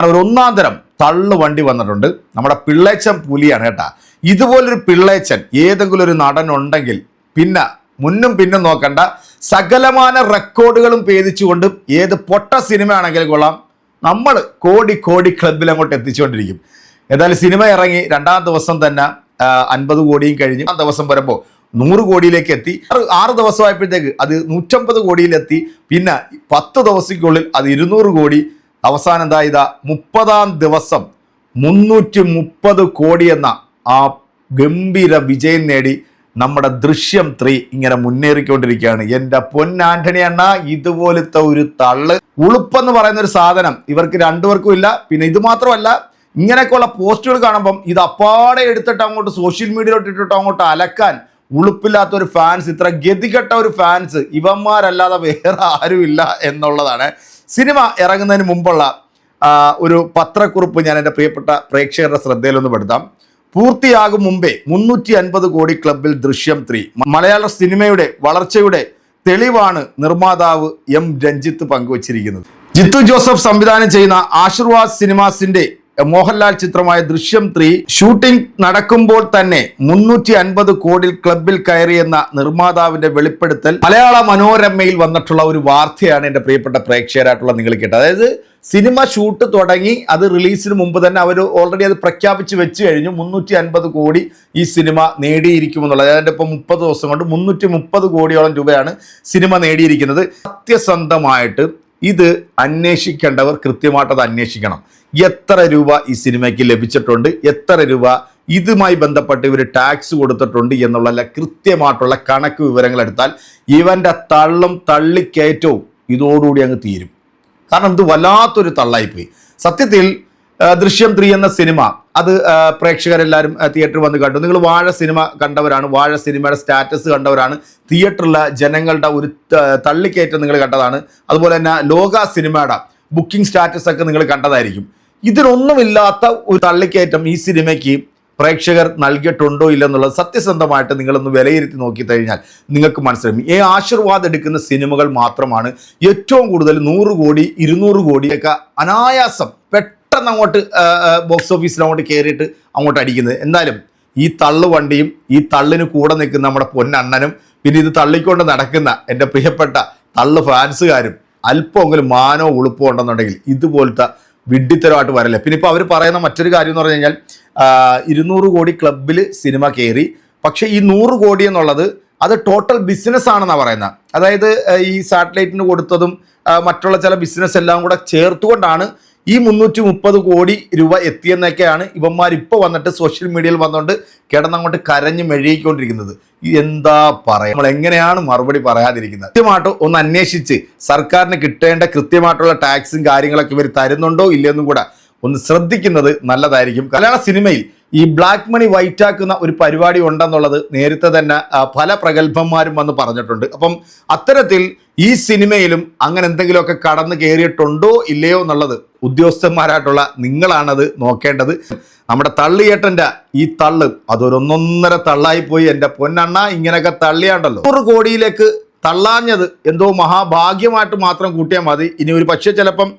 ഒരു ഒന്നാം തരം തള്ളു വണ്ടി വന്നിട്ടുണ്ട്. നമ്മുടെ പിള്ളേച്ചൻ പുലിയാണ് കേട്ടാ. ഇതുപോലൊരു പിള്ളേച്ചൻ ഏതെങ്കിലും ഒരു നടൻ ഉണ്ടെങ്കിൽ പിന്നെ മുന്നും പിന്നും നോക്കണ്ട, സകലമാന റെക്കോർഡുകളും ഭേദിച്ചുകൊണ്ട് ഏത് പൊട്ട സിനിമ ആണെങ്കിലും കൊള്ളാം, നമ്മൾ കോടി കോടി ക്ലബിൽ അങ്ങോട്ട് എത്തിച്ചുകൊണ്ടിരിക്കും. ഏതായാലും സിനിമ ഇറങ്ങി 2-ാം ദിവസം തന്നെ 50 കോടിയും കഴിഞ്ഞ് ആ ദിവസം വരുമ്പോൾ 100 കോടിയിലേക്ക് എത്തി. 6 ദിവസമായപ്പോഴത്തേക്ക് അത് 150 കോടിയിലെത്തി. പിന്നെ 10 ദിവസത്തിനുള്ളിൽ അത് 200 കോടി. അവസാനം എന്താ, ഇതാ 30-ാം ദിവസം 330 കോടി എന്ന ആ ഗംഭീര വിജയം നേടി നമ്മുടെ ദൃശ്യം 3 ഇങ്ങനെ മുന്നേറിക്കൊണ്ടിരിക്കുകയാണ്. എൻ്റെ പൊന്നാന്റണി അണ്ണ, ഇതുപോലത്തെ ഒരു തള്ള് ഉളുപ്പെന്ന് പറയുന്ന ഒരു സാധനം ഇവർക്ക് രണ്ടുപേർക്കും ഇല്ല. പിന്നെ ഇത് മാത്രമല്ല, ഇങ്ങനെയൊക്കെയുള്ള പോസ്റ്റുകൾ കാണുമ്പം ഇത് അപ്പാടെ എടുത്തിട്ട് അങ്ങോട്ട് സോഷ്യൽ മീഡിയയിലോട്ട് ഇട്ടിട്ട് അങ്ങോട്ട് അലക്കാൻ ഉളുപ്പില്ലാത്ത ഒരു ഫാൻസ്, ഇത്ര ഗതികെട്ട ഒരു ഫാൻസ് ഇവന്മാരല്ലാതെ വേറെ ആരുമില്ല എന്നുള്ളതാണ്. സിനിമ ഇറങ്ങുന്നതിന് മുമ്പുള്ള ഒരു പത്രക്കുറിപ്പ് ഞാൻ എൻ്റെ പ്രിയപ്പെട്ട പ്രേക്ഷകരുടെ ശ്രദ്ധയിലൊന്ന് പെടുത്താം. പൂർത്തിയാകും മുമ്പേ 350 കോടി ക്ലബിൽ ദൃശ്യം 3. മലയാള സിനിമയുടെ വളർച്ചയുടെ തെളിവാണ് നിർമ്മാതാവ് എം രഞ്ജിത്ത് പങ്കുവച്ചിരിക്കുന്നത്. ജിത്തു ജോസഫ് സംവിധാനം ചെയ്യുന്ന ആശീർവാദ് സിനിമാസിന്റെ മോഹൻലാൽ ചിത്രമായ ദൃശ്യം 3 ഷൂട്ടിംഗ് നടക്കുമ്പോൾ തന്നെ 350 കോടി ക്ലബിൽ കയറിയെന്ന നിർമ്മാതാവിന്റെ വെളിപ്പെടുത്തൽ മലയാള മനോരമയിൽ വന്നിട്ടുള്ള ഒരു വാർത്തയാണ് എൻ്റെ പ്രിയപ്പെട്ട പ്രേക്ഷകരായിട്ടുള്ള നിങ്ങൾ കേട്ടത്. അതായത് സിനിമ ഷൂട്ട് തുടങ്ങി, അത് റിലീസിന് മുമ്പ് തന്നെ അവർ ഓൾറെഡി അത് പ്രഖ്യാപിച്ച് വെച്ച് കഴിഞ്ഞു. 350 കോടി ഈ സിനിമ നേടിയിരിക്കുമെന്നുള്ളത്. അതായത് ഇപ്പം 30 ദിവസം കൊണ്ട് 330 കോടിയോളം രൂപയാണ് സിനിമ നേടിയിരിക്കുന്നത്. സത്യസന്ധമായിട്ട് ഇത് അന്വേഷിക്കേണ്ടവർ കൃത്യമായിട്ടത് അന്വേഷിക്കണം. എത്ര രൂപ ഈ സിനിമയ്ക്ക് ലഭിച്ചിട്ടുണ്ട്, എത്ര രൂപ ഇതുമായി ബന്ധപ്പെട്ട് ഇവർ ടാക്സ് കൊടുത്തിട്ടുണ്ട് എന്നുള്ള കൃത്യമായിട്ടുള്ള കണക്ക് വിവരങ്ങൾ എടുത്താൽ ഇവൻ്റെ തള്ളും തള്ളിക്കയറ്റവും ഇതോടുകൂടി അങ്ങ് തീരും. കാരണം ഇത് വല്ലാത്തൊരു തള്ളായിപ്പോയി. സത്യത്തിൽ ദൃശ്യം 3 എന്ന സിനിമ അത് പ്രേക്ഷകരെല്ലാവരും തിയേറ്ററിൽ വന്ന് കണ്ടു. നിങ്ങൾ വാഴ സിനിമ കണ്ടവരാണ്, വാഴ സിനിമയുടെ സ്റ്റാറ്റസ് കണ്ടവരാണ്, തിയേറ്ററിലെ ജനങ്ങളുടെ ഒരു തള്ളിക്കയറ്റം നിങ്ങൾ കണ്ടതാണ്. അതുപോലെ തന്നെ ലോക സിനിമയുടെ ബുക്കിംഗ് സ്റ്റാറ്റസ് ഒക്കെ നിങ്ങൾ കണ്ടതായിരിക്കും. ഇതിനൊന്നുമില്ലാത്ത ഒരു തള്ളിക്കയറ്റം ഈ സിനിമയ്ക്ക് പ്രേക്ഷകർ നൽകിയിട്ടുണ്ടോ ഇല്ലെന്നുള്ളത് സത്യസന്ധമായിട്ട് നിങ്ങളൊന്ന് വിലയിരുത്തി നോക്കി കഴിഞ്ഞാൽ നിങ്ങൾക്ക് മനസ്സിലാവും. ഈ ആശീർവാദ് എടുക്കുന്ന സിനിമകൾ മാത്രമാണ് ഏറ്റവും കൂടുതൽ 100 കോടി 200 കോടിയൊക്കെ അനായാസം പെട്ടെന്ന് അങ്ങോട്ട് ബോക്സ് ഓഫീസിൽ അങ്ങോട്ട് കയറിയിട്ട് അങ്ങോട്ട് അടിക്കുന്നത്. എന്തായാലും ഈ തള്ളു വണ്ടിയും ഈ തള്ളിന് കൂടെ നിൽക്കുന്ന നമ്മുടെ പൊന്നണ്ണനും പിന്നെ ഇത് തള്ളിക്കൊണ്ട് നടക്കുന്ന എൻ്റെ പ്രിയപ്പെട്ട തള്ളു ഫാൻസുകാരും അല്പമെങ്കിലും മാനോ ഉളുപ്പോ ഉണ്ടെന്നുണ്ടെങ്കിൽ ഇതുപോലത്തെ വിഡ്ഢിത്തരമായിട്ട് വരല്ലേ. പിന്നെ ഇപ്പോൾ അവർ പറയുന്ന മറ്റൊരു കാര്യം എന്ന് പറഞ്ഞു കഴിഞ്ഞാൽ 200 കോടി ക്ലബിൽ സിനിമ കയറി. പക്ഷേ ഈ 100 കോടി എന്നുള്ളത് അത് ടോട്ടൽ ബിസിനസ് ആണെന്നാണ് പറയുന്നത്. അതായത് ഈ സാറ്റലൈറ്റിന് കൊടുത്തതും മറ്റുള്ള ചില ബിസിനസ് എല്ലാം കൂടെ ചേർത്തുകൊണ്ടാണ് ഈ 330 കോടി രൂപ എത്തിയെന്നൊക്കെയാണ് ഇവന്മാരിപ്പോൾ വന്നിട്ട് സോഷ്യൽ മീഡിയയിൽ വന്നുകൊണ്ട് കിടന്നങ്ങോട്ട് കരഞ്ഞ് മെഴുകിക്കൊണ്ടിരിക്കുന്നത്. എന്താ പറയുക, നമ്മൾ എങ്ങനെയാണ് മറുപടി പറയാതിരിക്കുന്നത്? കൃത്യമായിട്ട് ഒന്ന് അന്വേഷിച്ച് സർക്കാരിന് കിട്ടേണ്ട കൃത്യമായിട്ടുള്ള ടാക്സും കാര്യങ്ങളൊക്കെ ഇവർ തരുന്നുണ്ടോ ഇല്ലെന്നും കൂടെ ഒന്ന് ശ്രദ്ധിക്കുന്നത് നല്ലതായിരിക്കും. മലയാള സിനിമയിൽ ഈ ബ്ലാക്ക് മണി വൈറ്റ് ആക്കുന്ന ഒരു പരിപാടി ഉണ്ടെന്നുള്ളത് നേരത്തെ തന്നെ പല പ്രഗത്ഭന്മാരും വന്ന് പറഞ്ഞിട്ടുണ്ട്. അപ്പം അത്തരത്തിൽ ഈ സിനിമയിലും അങ്ങനെ എന്തെങ്കിലുമൊക്കെ കടന്നു കയറിയിട്ടുണ്ടോ ഇല്ലയോ എന്നുള്ളത് ഉദ്യോഗസ്ഥന്മാരായിട്ടുള്ള നിങ്ങളാണത് നോക്കേണ്ടത്. നമ്മുടെ തള്ളിയേട്ടൻ്റെ ഈ തള്ള് അതൊരൊന്നൊന്നര തള്ളായിപ്പോയി. എൻ്റെ പൊന്നണ്ണ, ഇങ്ങനെയൊക്കെ തള്ളിയാണ്ടല്ലോ 100 കോടിയിലേക്ക് തള്ളാഞ്ഞത് എന്തോ മഹാഭാഗ്യമായിട്ട് മാത്രം കൂട്ടിയാൽ മതി. ഇനി ഒരു പക്ഷേ ചിലപ്പം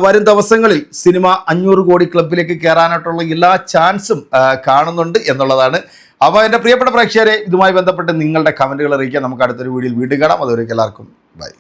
വരും ദിവസങ്ങളിൽ സിനിമ 500 കോടി ക്ലബിലേക്ക് കയറാനായിട്ടുള്ള എല്ലാ ചാൻസും കാണുന്നുണ്ട് എന്നുള്ളതാണ്. അപ്പോൾ എൻ്റെ പ്രിയപ്പെട്ട പ്രേക്ഷകരെ, ഇതുമായി ബന്ധപ്പെട്ട് നിങ്ങളുടെ കമൻറ്റുകൾ അറിയിക്കാൻ നമുക്ക് അടുത്തൊരു വീഡിയോയിൽ വീണ്ടും കാണാം. അതുവരേക്കും എല്ലാവർക്കും ബൈ.